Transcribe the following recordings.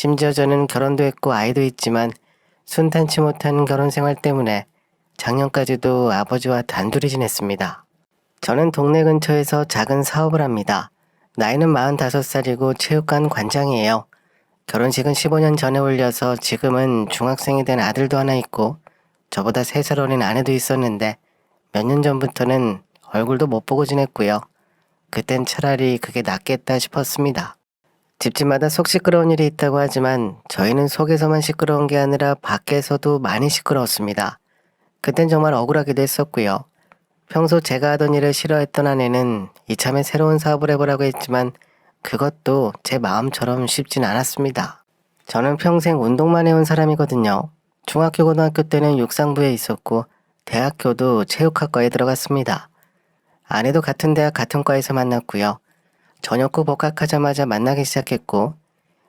심지어 저는 결혼도 했고 아이도 있지만 순탄치 못한 결혼 생활 때문에 작년까지도 아버지와 단둘이 지냈습니다. 저는 동네 근처에서 작은 사업을 합니다. 나이는 45살이고 체육관 관장이에요. 결혼식은 15년 전에 올려서 지금은 중학생이 된 아들도 하나 있고 저보다 3살 어린 아내도 있었는데 몇 년 전부터는 얼굴도 못 보고 지냈고요. 그땐 차라리 그게 낫겠다 싶었습니다. 집집마다 속 시끄러운 일이 있다고 하지만 저희는 속에서만 시끄러운 게 아니라 밖에서도 많이 시끄러웠습니다. 그땐 정말 억울하기도 했었고요. 평소 제가 하던 일을 싫어했던 아내는 이참에 새로운 사업을 해보라고 했지만 그것도 제 마음처럼 쉽진 않았습니다. 저는 평생 운동만 해온 사람이거든요. 중학교, 고등학교 때는 육상부에 있었고 대학교도 체육학과에 들어갔습니다. 아내도 같은 대학 같은 과에서 만났고요. 저녁 후 복학하자마자 만나기 시작했고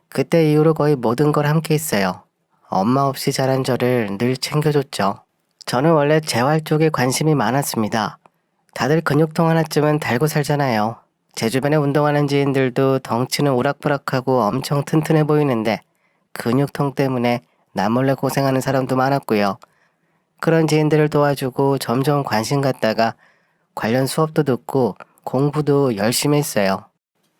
그때 이후로 거의 모든 걸 함께 했어요. 엄마 없이 자란 저를 늘 챙겨줬죠. 저는 원래 재활 쪽에 관심이 많았습니다. 다들 근육통 하나쯤은 달고 살잖아요. 제 주변에 운동하는 지인들도 덩치는 우락부락하고 엄청 튼튼해 보이는데 근육통 때문에 남몰래 고생하는 사람도 많았고요. 그런 지인들을 도와주고 점점 관심 갖다가 관련 수업도 듣고 공부도 열심히 했어요.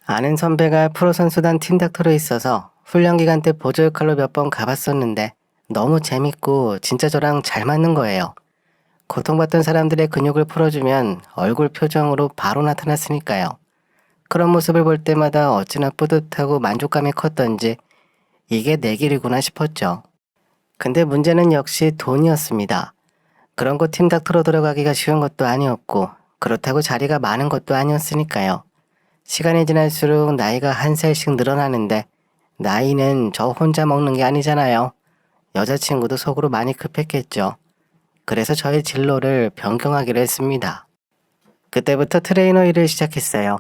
아는 선배가 프로선수단 팀닥터로 있어서 훈련 기간 때 보조 역할로 몇 번 가봤었는데 너무 재밌고 진짜 저랑 잘 맞는 거예요. 고통받던 사람들의 근육을 풀어주면 얼굴 표정으로 바로 나타났으니까요. 그런 모습을 볼 때마다 어찌나 뿌듯하고 만족감이 컸던지 이게 내 길이구나 싶었죠. 근데 문제는 역시 돈이었습니다. 그런 곳 팀닥터로 들어가기가 쉬운 것도 아니었고 그렇다고 자리가 많은 것도 아니었으니까요. 시간이 지날수록 나이가 한 살씩 늘어나는데 나이는 저 혼자 먹는 게 아니잖아요. 여자친구도 속으로 많이 급했겠죠. 그래서 저의 진로를 변경하기로 했습니다. 그때부터 트레이너 일을 시작했어요.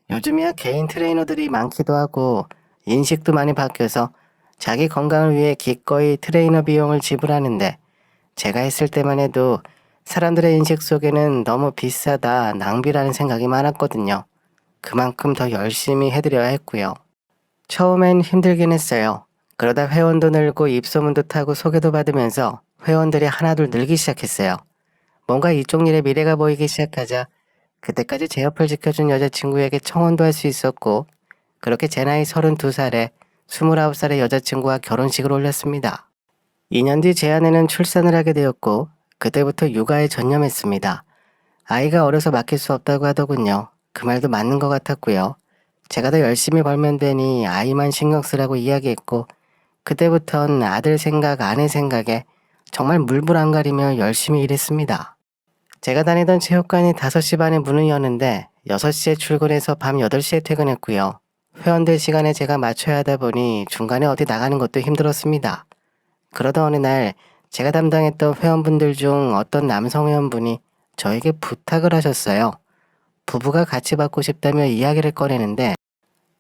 요즘이야 개인 트레이너들이 많기도 하고 인식도 많이 바뀌어서 자기 건강을 위해 기꺼이 트레이너 비용을 지불하는데 제가 했을 때만 해도 사람들의 인식 속에는 너무 비싸다, 낭비라는 생각이 많았거든요. 그만큼 더 열심히 해드려야 했고요. 처음엔 힘들긴 했어요. 그러다 회원도 늘고 입소문도 타고 소개도 받으면서 회원들이 하나둘 늘기 시작했어요. 뭔가 이쪽 일에 미래가 보이기 시작하자 그때까지 제 옆을 지켜준 여자친구에게 청혼도 할 수 있었고 그렇게 제 나이 32살에 29살의 여자친구와 결혼식을 올렸습니다. 2년 뒤 제 아내는 출산을 하게 되었고 그때부터 육아에 전념했습니다. 아이가 어려서 맡길 수 없다고 하더군요. 그 말도 맞는 것 같았고요. 제가 더 열심히 벌면 되니 아이만 신경 쓰라고 이야기했고 그때부턴 아들 생각, 아내 생각에 정말 물불 안 가리며 열심히 일했습니다. 제가 다니던 체육관이 5시 반에 문을 여는데 6시에 출근해서 밤 8시에 퇴근했고요. 회원들 시간에 제가 맞춰야 하다 보니 중간에 어디 나가는 것도 힘들었습니다. 그러다 어느 날 제가 담당했던 회원분들 중 어떤 남성 회원분이 저에게 부탁을 하셨어요. 부부가 같이 받고 싶다며 이야기를 꺼내는데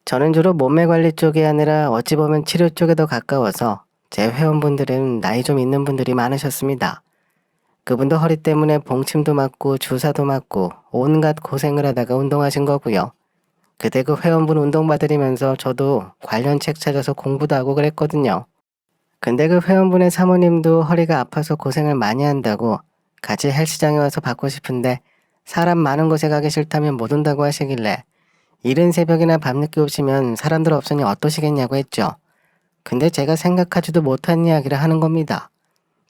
저는 주로 몸매 관리 쪽이 아니라 어찌 보면 치료 쪽에 더 가까워서 제 회원분들은 나이 좀 있는 분들이 많으셨습니다. 그분도 허리 때문에 봉침도 맞고 주사도 맞고 온갖 고생을 하다가 운동하신 거고요. 그때 그 회원분 운동 받으리면서 저도 관련 책 찾아서 공부도 하고 그랬거든요. 근데 그 회원분의 사모님도 허리가 아파서 고생을 많이 한다고 같이 헬스장에 와서 받고 싶은데 사람 많은 곳에 가기 싫다면 못 온다고 하시길래 이른 새벽이나 밤늦게 오시면 사람들 없으니 어떠시겠냐고 했죠. 근데 제가 생각하지도 못한 이야기를 하는 겁니다.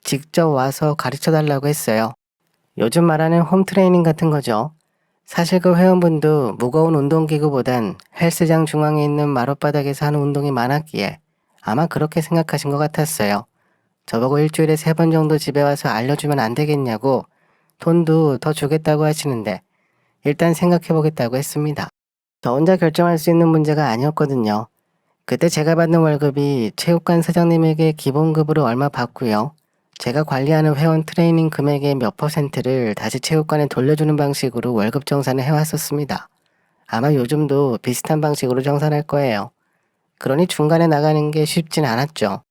직접 와서 가르쳐달라고 했어요. 요즘 말하는 홈트레이닝 같은 거죠. 사실 그 회원분도 무거운 운동기구보단 헬스장 중앙에 있는 마룻바닥에서 하는 운동이 많았기에 아마 그렇게 생각하신 것 같았어요. 저보고 일주일에 3번 정도 집에 와서 알려주면 안 되겠냐고 돈도 더 주겠다고 하시는데 일단 생각해보겠다고 했습니다. 저 혼자 결정할 수 있는 문제가 아니었거든요. 그때 제가 받는 월급이 체육관 사장님에게 기본급으로 얼마 받고요. 제가 관리하는 회원 트레이닝 금액의 몇 %를 다시 체육관에 돌려주는 방식으로 월급 정산을 해왔었습니다. 아마 요즘도 비슷한 방식으로 정산할 거예요. 그러니 중간에 나가는 게 쉽진 않았죠.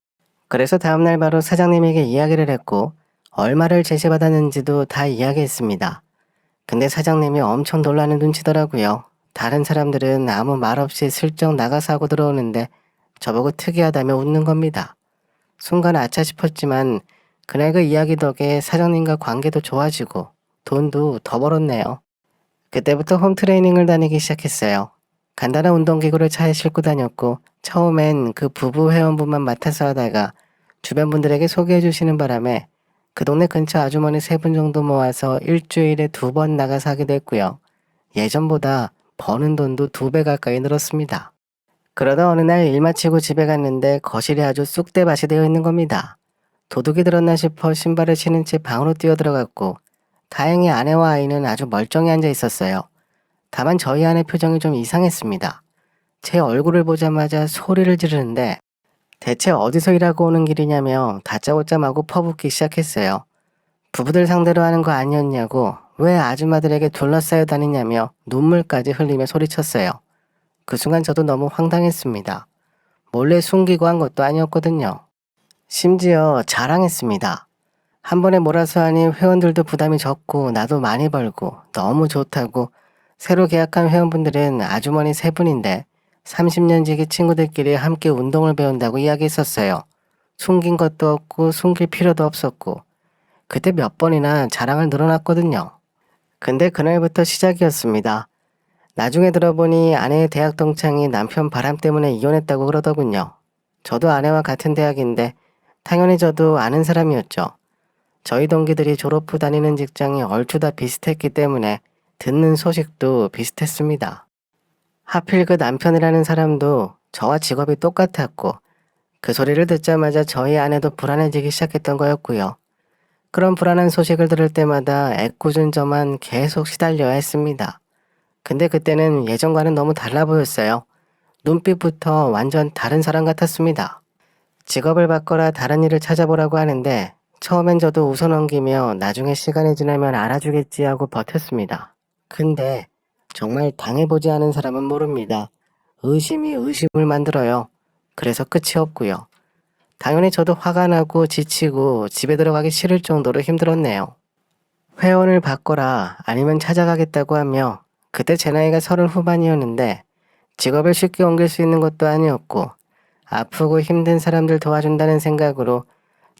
그래서 다음날 바로 사장님에게 이야기를 했고 얼마를 제시받았는지도 다 이야기했습니다. 근데 사장님이 엄청 놀라는 눈치더라고요. 다른 사람들은 아무 말 없이 슬쩍 나가서 하고 들어오는데 저보고 특이하다며 웃는 겁니다. 순간 아차 싶었지만 그날 그 이야기 덕에 사장님과 관계도 좋아지고 돈도 더 벌었네요. 그때부터 홈트레이닝을 다니기 시작했어요. 간단한 운동기구를 차에 싣고 다녔고 처음엔 그 부부 회원분만 맡아서 하다가 주변 분들에게 소개해 주시는 바람에 그 동네 근처 아주머니 3분 정도 모아서 일주일에 2번 나가서 하게 됐고요. 예전보다 버는 돈도 2배 가까이 늘었습니다. 그러다 어느 날 일 마치고 집에 갔는데 거실이 아주 쑥대밭이 되어 있는 겁니다. 도둑이 들었나 싶어 신발을 신은 채 방으로 뛰어들어갔고 다행히 아내와 아이는 아주 멀쩡히 앉아 있었어요. 다만 저희 아내 표정이 좀 이상했습니다. 제 얼굴을 보자마자 소리를 지르는데 대체 어디서 일하고 오는 길이냐며 다짜고짜 마구 퍼붓기 시작했어요. 부부들 상대로 하는 거 아니었냐고 왜 아줌마들에게 둘러싸여 다니냐며 눈물까지 흘리며 소리쳤어요. 그 순간 저도 너무 황당했습니다. 몰래 숨기고 한 것도 아니었거든요. 심지어 자랑했습니다. 한 번에 몰아서 하니 회원들도 부담이 적고 나도 많이 벌고 너무 좋다고 새로 계약한 회원분들은 아주머니 3분인데 30년 지기 친구들끼리 함께 운동을 배운다고 이야기했었어요. 숨긴 것도 없고 숨길 필요도 없었고 그때 몇 번이나 자랑을 늘어놨거든요. 근데 그날부터 시작이었습니다. 나중에 들어보니 아내의 대학 동창이 남편 바람 때문에 이혼했다고 그러더군요. 저도 아내와 같은 대학인데 당연히 저도 아는 사람이었죠. 저희 동기들이 졸업 후 다니는 직장이 얼추 다 비슷했기 때문에 듣는 소식도 비슷했습니다. 하필 그 남편이라는 사람도 저와 직업이 똑같았고 그 소리를 듣자마자 저희 아내도 불안해지기 시작했던 거였고요. 그런 불안한 소식을 들을 때마다 애꿎은 저만 계속 시달려야 했습니다. 근데 그때는 예전과는 너무 달라 보였어요. 눈빛부터 완전 다른 사람 같았습니다. 직업을 바꿔라 다른 일을 찾아보라고 하는데 처음엔 저도 웃어넘기며 나중에 시간이 지나면 알아주겠지 하고 버텼습니다. 근데 정말 당해보지 않은 사람은 모릅니다. 의심이 의심을 만들어요. 그래서 끝이 없고요. 당연히 저도 화가 나고 지치고 집에 들어가기 싫을 정도로 힘들었네요. 회원을 바꿔라 아니면 찾아가겠다고 하며 그때 제 나이가 30 후반이었는데 직업을 쉽게 옮길 수 있는 것도 아니었고 아프고 힘든 사람들 도와준다는 생각으로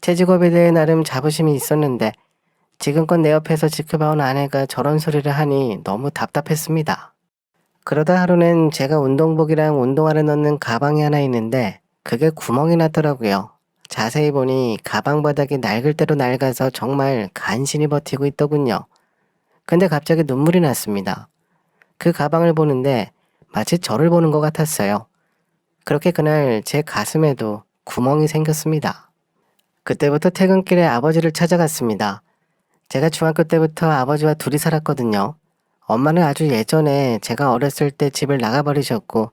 제 직업에 대해 나름 자부심이 있었는데 지금껏 내 옆에서 지켜봐온 아내가 저런 소리를 하니 너무 답답했습니다. 그러다 하루는 제가 운동복이랑 운동화를 넣는 가방이 하나 있는데 그게 구멍이 났더라고요. 자세히 보니 가방 바닥이 낡을 대로 낡아서 정말 간신히 버티고 있더군요. 근데 갑자기 눈물이 났습니다. 그 가방을 보는데 마치 저를 보는 것 같았어요. 그렇게 그날 제 가슴에도 구멍이 생겼습니다. 그때부터 퇴근길에 아버지를 찾아갔습니다. 제가 중학교 때부터 아버지와 둘이 살았거든요. 엄마는 아주 예전에 제가 어렸을 때 집을 나가버리셨고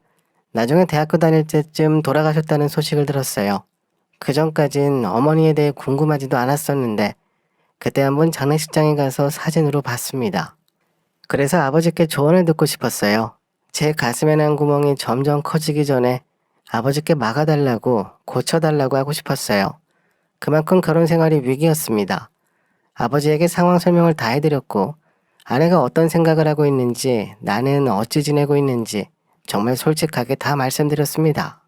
나중에 대학교 다닐 때쯤 돌아가셨다는 소식을 들었어요. 그 전까진 어머니에 대해 궁금하지도 않았었는데 그때 한번 장례식장에 가서 사진으로 봤습니다. 그래서 아버지께 조언을 듣고 싶었어요. 제 가슴에 난 구멍이 점점 커지기 전에 아버지께 막아달라고 고쳐달라고 하고 싶었어요. 그만큼 결혼 생활이 위기였습니다. 아버지에게 상황 설명을 다 해드렸고 아내가 어떤 생각을 하고 있는지 나는 어찌 지내고 있는지 정말 솔직하게 다 말씀드렸습니다.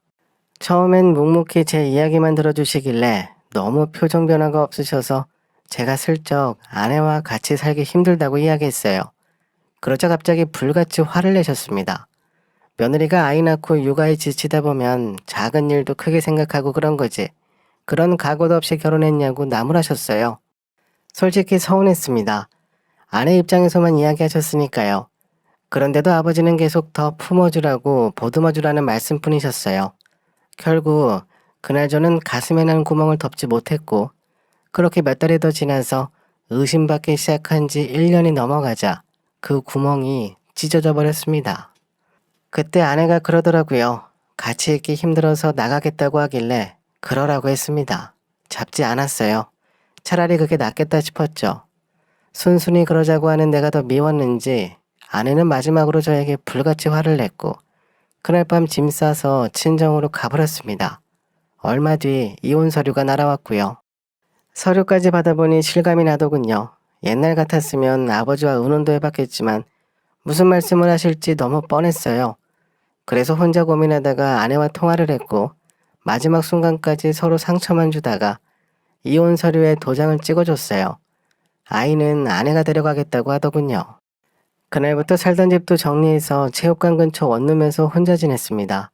처음엔 묵묵히 제 이야기만 들어주시길래 너무 표정 변화가 없으셔서 제가 슬쩍 아내와 같이 살기 힘들다고 이야기했어요. 그러자 갑자기 불같이 화를 내셨습니다. 며느리가 아이 낳고 육아에 지치다 보면 작은 일도 크게 생각하고 그런 거지. 그런 각오도 없이 결혼했냐고 나무라셨어요. 솔직히 서운했습니다. 아내 입장에서만 이야기하셨으니까요. 그런데도 아버지는 계속 더 품어주라고 보듬어주라는 말씀뿐이셨어요. 결국 그날 저는 가슴에 난 구멍을 덮지 못했고 그렇게 몇 달이 더 지나서 의심받기 시작한 지 1년이 넘어가자 그 구멍이 찢어져 버렸습니다. 그때 아내가 그러더라고요. 같이 있기 힘들어서 나가겠다고 하길래 그러라고 했습니다. 잡지 않았어요. 차라리 그게 낫겠다 싶었죠. 순순히 그러자고 하는 내가 더 미웠는지 아내는 마지막으로 저에게 불같이 화를 냈고 그날 밤 짐 싸서 친정으로 가버렸습니다. 얼마 뒤 이혼 서류가 날아왔고요. 서류까지 받아보니 실감이 나더군요. 옛날 같았으면 아버지와 의논도 해봤겠지만 무슨 말씀을 하실지 너무 뻔했어요. 그래서 혼자 고민하다가 아내와 통화를 했고 마지막 순간까지 서로 상처만 주다가 이혼 서류에 도장을 찍어줬어요. 아이는 아내가 데려가겠다고 하더군요. 그날부터 살던 집도 정리해서 체육관 근처 원룸에서 혼자 지냈습니다.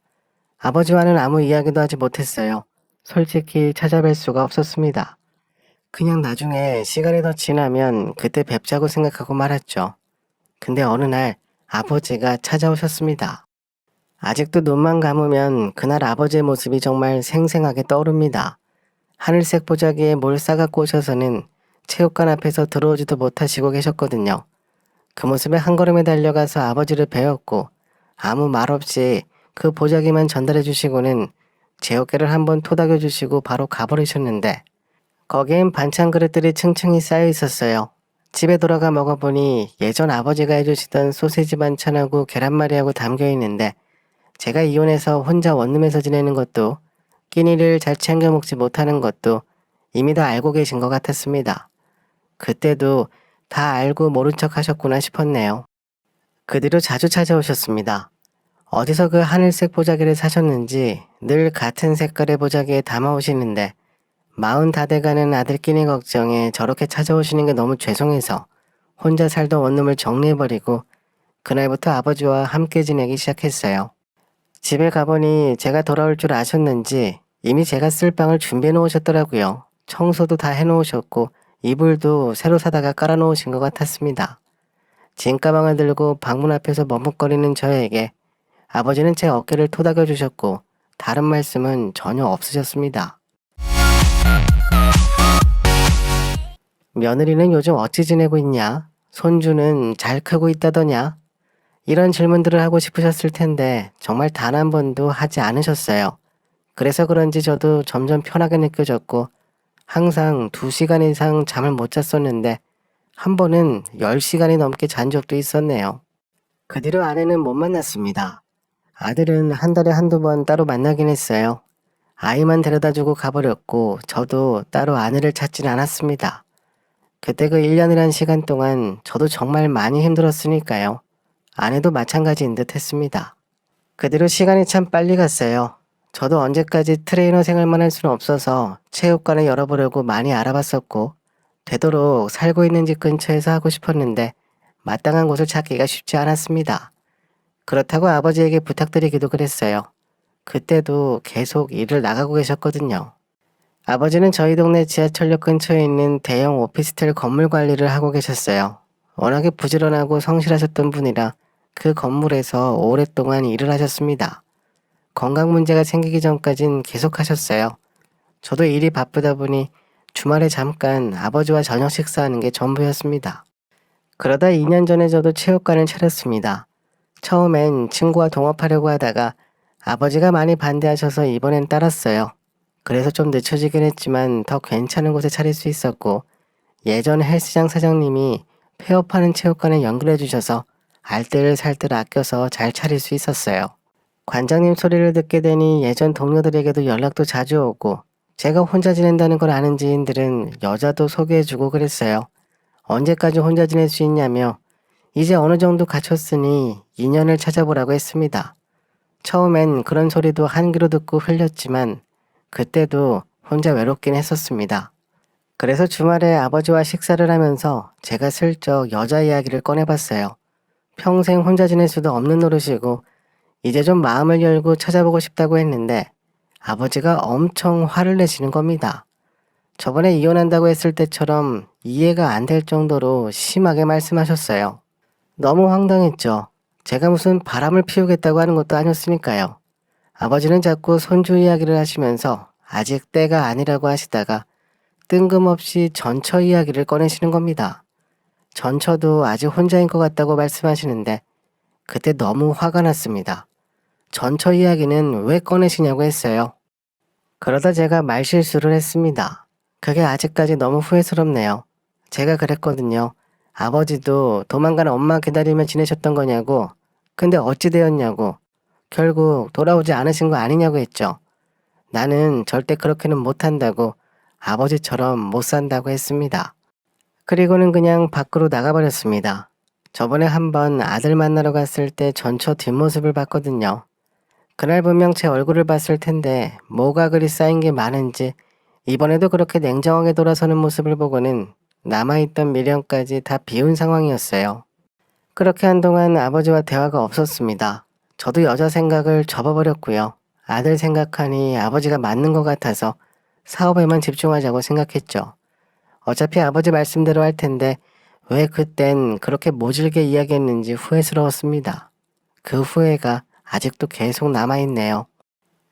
아버지와는 아무 이야기도 하지 못했어요. 솔직히 찾아뵐 수가 없었습니다. 그냥 나중에 시간이 더 지나면 그때 뵙자고 생각하고 말았죠. 근데 어느 날 아버지가 찾아오셨습니다. 아직도 눈만 감으면 그날 아버지의 모습이 정말 생생하게 떠오릅니다. 하늘색 보자기에 뭘 싸갖고 오셔서는 체육관 앞에서 들어오지도 못하시고 계셨거든요. 그 모습에 한 걸음에 달려가서 아버지를 배웠고 아무 말 없이 그 보자기만 전달해 주시고는 제 어깨를 한번 토닥여 주시고 바로 가버리셨는데 거기엔 반찬 그릇들이 층층이 쌓여 있었어요. 집에 돌아가 먹어보니 예전 아버지가 해주시던 소세지 반찬하고 계란말이하고 담겨 있는데 제가 이혼해서 혼자 원룸에서 지내는 것도 끼니를 잘 챙겨 먹지 못하는 것도 이미 다 알고 계신 것 같았습니다. 그때도 다 알고 모른 척 하셨구나 싶었네요. 그 뒤로 자주 찾아오셨습니다. 어디서 그 하늘색 보자기를 사셨는지 늘 같은 색깔의 보자기에 담아오시는데 40 다 돼가는 아들 끼니 걱정에 저렇게 찾아오시는 게 너무 죄송해서 혼자 살던 원룸을 정리해버리고 그날부터 아버지와 함께 지내기 시작했어요. 집에 가보니 제가 돌아올 줄 아셨는지 이미 제가 쓸 방을 준비해 놓으셨더라고요. 청소도 다 해놓으셨고 이불도 새로 사다가 깔아놓으신 것 같았습니다. 진 가방을 들고 방문 앞에서 머뭇거리는 저에게 아버지는 제 어깨를 토닥여 주셨고 다른 말씀은 전혀 없으셨습니다. 며느리는 요즘 어찌 지내고 있냐? 손주는 잘 크고 있다더냐? 이런 질문들을 하고 싶으셨을 텐데 정말 단 한 번도 하지 않으셨어요. 그래서 그런지 저도 점점 편하게 느껴졌고 항상 2시간 이상 잠을 못 잤었는데 한 번은 10시간이 넘게 잔 적도 있었네요. 그 뒤로 아내는 못 만났습니다. 아들은 한 달에 한두 번 따로 만나긴 했어요. 아이만 데려다주고 가버렸고 저도 따로 아내를 찾진 않았습니다. 그때 그 1년이란 시간 동안 저도 정말 많이 힘들었으니까요. 아내도 마찬가지인 듯 했습니다. 그 뒤로 시간이 참 빨리 갔어요. 저도 언제까지 트레이너 생활만 할 수는 없어서 체육관을 열어보려고 많이 알아봤었고 되도록 살고 있는 집 근처에서 하고 싶었는데 마땅한 곳을 찾기가 쉽지 않았습니다. 그렇다고 아버지에게 부탁드리기도 그랬어요. 그때도 계속 일을 나가고 계셨거든요. 아버지는 저희 동네 지하철역 근처에 있는 대형 오피스텔 건물 관리를 하고 계셨어요. 워낙에 부지런하고 성실하셨던 분이라 그 건물에서 오랫동안 일을 하셨습니다. 건강 문제가 생기기 전까진 계속 하셨어요. 저도 일이 바쁘다 보니 주말에 잠깐 아버지와 저녁 식사하는 게 전부였습니다. 그러다 2년 전에 저도 체육관을 차렸습니다. 처음엔 친구와 동업하려고 하다가 아버지가 많이 반대하셔서 이번엔 따랐어요. 그래서 좀 늦춰지긴 했지만 더 괜찮은 곳에 차릴 수 있었고 예전 헬스장 사장님이 폐업하는 체육관에 연결해 주셔서 알뜰 살뜰 아껴서 잘 차릴 수 있었어요. 관장님 소리를 듣게 되니 예전 동료들에게도 연락도 자주 오고 제가 혼자 지낸다는 걸 아는 지인들은 여자도 소개해주고 그랬어요. 언제까지 혼자 지낼 수 있냐며 이제 어느 정도 갖췄으니 인연을 찾아보라고 했습니다. 처음엔 그런 소리도 한 귀로 듣고 흘렸지만 그때도 혼자 외롭긴 했었습니다. 그래서 주말에 아버지와 식사를 하면서 제가 슬쩍 여자 이야기를 꺼내봤어요. 평생 혼자 지낼 수도 없는 노릇이고 이제 좀 마음을 열고 찾아보고 싶다고 했는데 아버지가 엄청 화를 내시는 겁니다. 저번에 이혼한다고 했을 때처럼 이해가 안 될 정도로 심하게 말씀하셨어요. 너무 황당했죠. 제가 무슨 바람을 피우겠다고 하는 것도 아니었으니까요. 아버지는 자꾸 손주 이야기를 하시면서 아직 때가 아니라고 하시다가 뜬금없이 전처 이야기를 꺼내시는 겁니다. 전처도 아직 혼자인 것 같다고 말씀하시는데 그때 너무 화가 났습니다. 전처 이야기는 왜 꺼내시냐고 했어요. 그러다 제가 말실수를 했습니다. 그게 아직까지 너무 후회스럽네요. 제가 그랬거든요. 아버지도 도망간 엄마 기다리며 지내셨던 거냐고. 근데 어찌 되었냐고. 결국 돌아오지 않으신 거 아니냐고 했죠. 나는 절대 그렇게는 못한다고 아버지처럼 못 산다고 했습니다. 그리고는 그냥 밖으로 나가버렸습니다. 저번에 한번 아들 만나러 갔을 때 전처 뒷모습을 봤거든요. 그날 분명 제 얼굴을 봤을 텐데 뭐가 그리 쌓인 게 많은지 이번에도 그렇게 냉정하게 돌아서는 모습을 보고는 남아있던 미련까지 다 비운 상황이었어요. 그렇게 한동안 아버지와 대화가 없었습니다. 저도 여자 생각을 접어버렸고요. 아들 생각하니 아버지가 맞는 것 같아서 사업에만 집중하자고 생각했죠. 어차피 아버지 말씀대로 할 텐데 왜 그땐 그렇게 모질게 이야기했는지 후회스러웠습니다. 그 후회가 아직도 계속 남아있네요.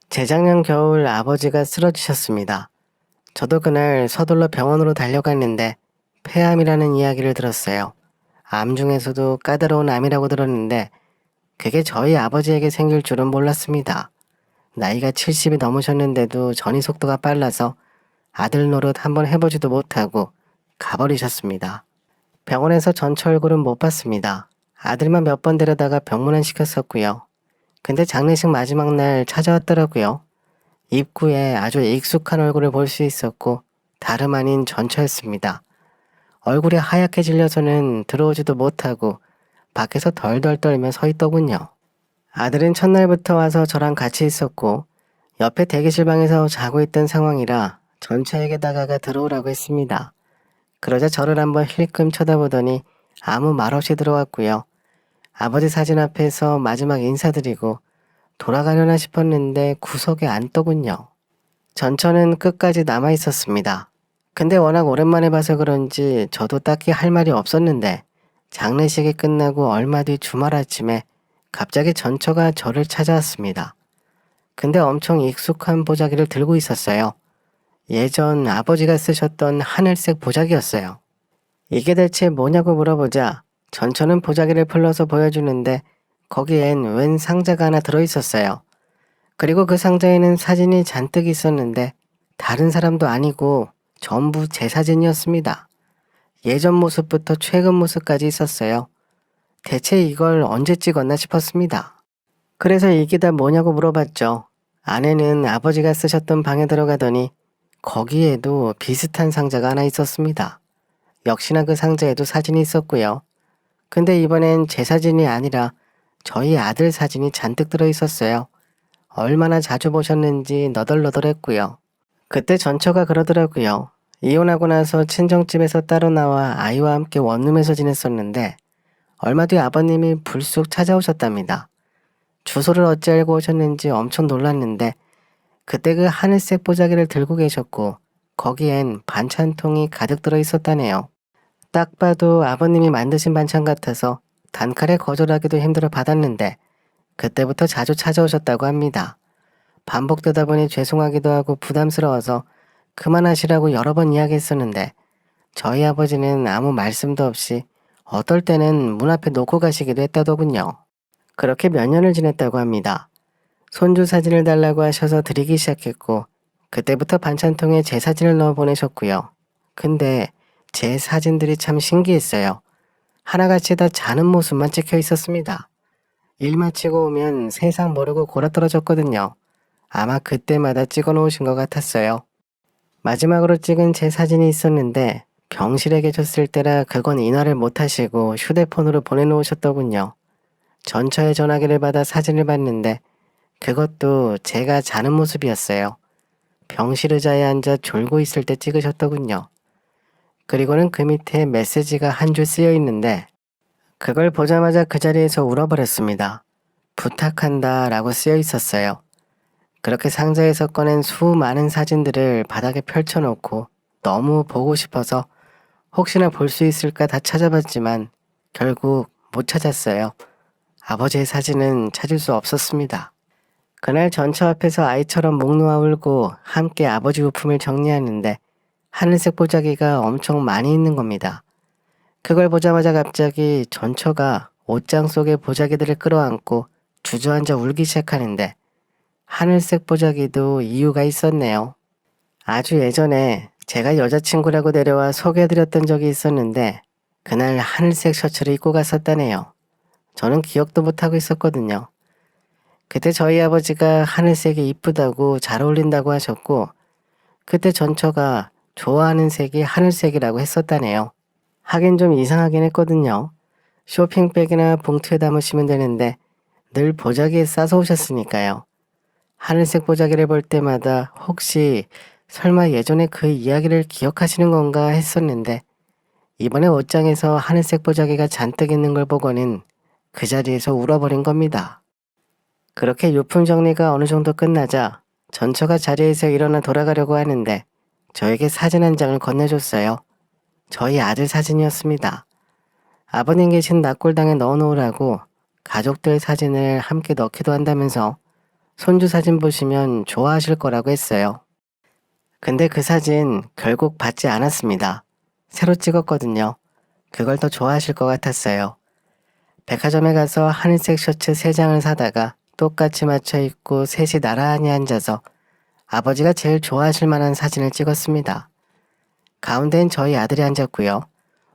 재작년 겨울 아버지가 쓰러지셨습니다. 저도 그날 서둘러 병원으로 달려갔는데 폐암이라는 이야기를 들었어요. 암 중에서도 까다로운 암이라고 들었는데 그게 저희 아버지에게 생길 줄은 몰랐습니다. 나이가 70이 넘으셨는데도 전이 속도가 빨라서 아들 노릇 한번 해보지도 못하고 가버리셨습니다. 병원에서 전처 얼굴은 못 봤습니다. 아들만 몇 번 데려다가 병문안 시켰었고요. 근데 장례식 마지막 날 찾아왔더라고요. 입구에 아주 익숙한 얼굴을 볼 수 있었고 다름 아닌 전처였습니다. 얼굴이 하얗게 질려서는 들어오지도 못하고 밖에서 덜덜 떨며 서 있더군요. 아들은 첫날부터 와서 저랑 같이 있었고 옆에 대기실방에서 자고 있던 상황이라 전처에게 다가가 들어오라고 했습니다. 그러자 저를 한번 힐끔 쳐다보더니 아무 말 없이 들어왔고요. 아버지 사진 앞에서 마지막 인사드리고 돌아가려나 싶었는데 구석에 앉더군요. 전처는 끝까지 남아 있었습니다. 근데 워낙 오랜만에 봐서 그런지 저도 딱히 할 말이 없었는데 장례식이 끝나고 얼마 뒤 주말 아침에 갑자기 전처가 저를 찾아왔습니다. 근데 엄청 익숙한 보자기를 들고 있었어요. 예전 아버지가 쓰셨던 하늘색 보자기였어요. 이게 대체 뭐냐고 물어보자 전처는 보자기를 풀러서 보여주는데 거기엔 웬 상자가 하나 들어있었어요. 그리고 그 상자에는 사진이 잔뜩 있었는데 다른 사람도 아니고 전부 제 사진이었습니다. 예전 모습부터 최근 모습까지 있었어요. 대체 이걸 언제 찍었나 싶었습니다. 그래서 이게 다 뭐냐고 물어봤죠. 아내는 아버지가 쓰셨던 방에 들어가더니 거기에도 비슷한 상자가 하나 있었습니다. 역시나 그 상자에도 사진이 있었고요. 근데 이번엔 제 사진이 아니라 저희 아들 사진이 잔뜩 들어있었어요. 얼마나 자주 보셨는지 너덜너덜했고요. 그때 전처가 그러더라고요. 이혼하고 나서 친정집에서 따로 나와 아이와 함께 원룸에서 지냈었는데 얼마 뒤 아버님이 불쑥 찾아오셨답니다. 주소를 어찌 알고 오셨는지 엄청 놀랐는데 그때 그 하늘색 보자기를 들고 계셨고 거기엔 반찬통이 가득 들어 있었다네요. 딱 봐도 아버님이 만드신 반찬 같아서 단칼에 거절하기도 힘들어 받았는데 그때부터 자주 찾아오셨다고 합니다. 반복되다 보니 죄송하기도 하고 부담스러워서 그만하시라고 여러 번 이야기했었는데 저희 아버지는 아무 말씀도 없이 어떨 때는 문 앞에 놓고 가시기도 했다더군요. 그렇게 몇 년을 지냈다고 합니다. 손주 사진을 달라고 하셔서 드리기 시작했고 그때부터 반찬통에 제 사진을 넣어 보내셨고요. 근데 제 사진들이 참 신기했어요. 하나같이 다 자는 모습만 찍혀 있었습니다. 일 마치고 오면 세상 모르고 골아떨어졌거든요. 아마 그때마다 찍어 놓으신 것 같았어요. 마지막으로 찍은 제 사진이 있었는데 병실에 계셨을 때라 그건 인화를 못하시고 휴대폰으로 보내놓으셨더군요. 전처의 전화기를 받아 사진을 봤는데 그것도 제가 자는 모습이었어요. 병실 의자에 앉아 졸고 있을 때 찍으셨더군요. 그리고는 그 밑에 메시지가 한 줄 쓰여 있는데 그걸 보자마자 그 자리에서 울어버렸습니다. 부탁한다 라고 쓰여 있었어요. 그렇게 상자에서 꺼낸 수많은 사진들을 바닥에 펼쳐놓고 너무 보고 싶어서 혹시나 볼 수 있을까 다 찾아봤지만 결국 못 찾았어요. 아버지의 사진은 찾을 수 없었습니다. 그날 전처 앞에서 아이처럼 목 놓아 울고 함께 아버지 우품을 정리하는데 하늘색 보자기가 엄청 많이 있는 겁니다. 그걸 보자마자 갑자기 전처가 옷장 속에 보자기들을 끌어안고 주저앉아 울기 시작하는데 하늘색 보자기도 이유가 있었네요. 아주 예전에 제가 여자친구라고 데려와 소개해드렸던 적이 있었는데 그날 하늘색 셔츠를 입고 갔었다네요. 저는 기억도 못하고 있었거든요. 그때 저희 아버지가 하늘색이 이쁘다고 잘 어울린다고 하셨고 그때 전처가 좋아하는 색이 하늘색이라고 했었다네요. 하긴 좀 이상하긴 했거든요. 쇼핑백이나 봉투에 담으시면 되는데 늘 보자기에 싸서 오셨으니까요. 하늘색 보자기를 볼 때마다 혹시 설마 예전에 그 이야기를 기억하시는 건가 했었는데 이번에 옷장에서 하늘색 보자기가 잔뜩 있는 걸 보고는 그 자리에서 울어버린 겁니다. 그렇게 유품 정리가 어느 정도 끝나자 전처가 자리에서 일어나 돌아가려고 하는데 저에게 사진 한 장을 건네줬어요. 저희 아들 사진이었습니다. 아버님 계신 낙골당에 넣어놓으라고 가족들 사진을 함께 넣기도 한다면서 손주 사진 보시면 좋아하실 거라고 했어요. 근데 그 사진 결국 받지 않았습니다. 새로 찍었거든요. 그걸 더 좋아하실 것 같았어요. 백화점에 가서 하늘색 셔츠 3장을 사다가 똑같이 맞춰 입고 셋이 나란히 앉아서 아버지가 제일 좋아하실 만한 사진을 찍었습니다. 가운데엔 저희 아들이 앉았고요.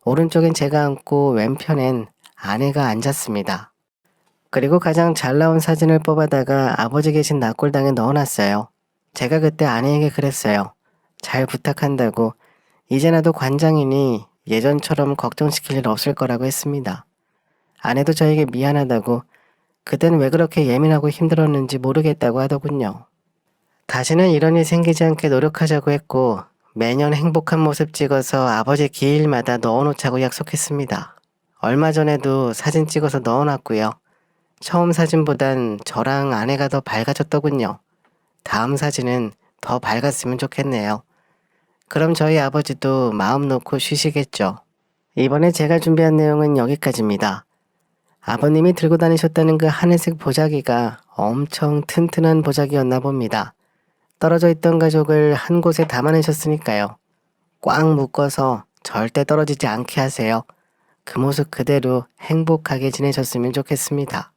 오른쪽엔 제가 앉고 왼편엔 아내가 앉았습니다. 그리고 가장 잘 나온 사진을 뽑아다가 아버지 계신 낙골당에 넣어놨어요. 제가 그때 아내에게 그랬어요. 잘 부탁한다고 이제 나도 관장이니 예전처럼 걱정시킬 일 없을 거라고 했습니다. 아내도 저에게 미안하다고 그땐 왜 그렇게 예민하고 힘들었는지 모르겠다고 하더군요. 다시는 이런 일 생기지 않게 노력하자고 했고 매년 행복한 모습 찍어서 아버지 기일마다 넣어놓자고 약속했습니다. 얼마 전에도 사진 찍어서 넣어놨고요. 처음 사진보단 저랑 아내가 더 밝아졌더군요. 다음 사진은 더 밝았으면 좋겠네요. 그럼 저희 아버지도 마음 놓고 쉬시겠죠. 이번에 제가 준비한 내용은 여기까지입니다. 아버님이 들고 다니셨다는 그 하늘색 보자기가 엄청 튼튼한 보자기였나 봅니다. 떨어져 있던 가족을 한 곳에 담아내셨으니까요. 꽉 묶어서 절대 떨어지지 않게 하세요. 그 모습 그대로 행복하게 지내셨으면 좋겠습니다.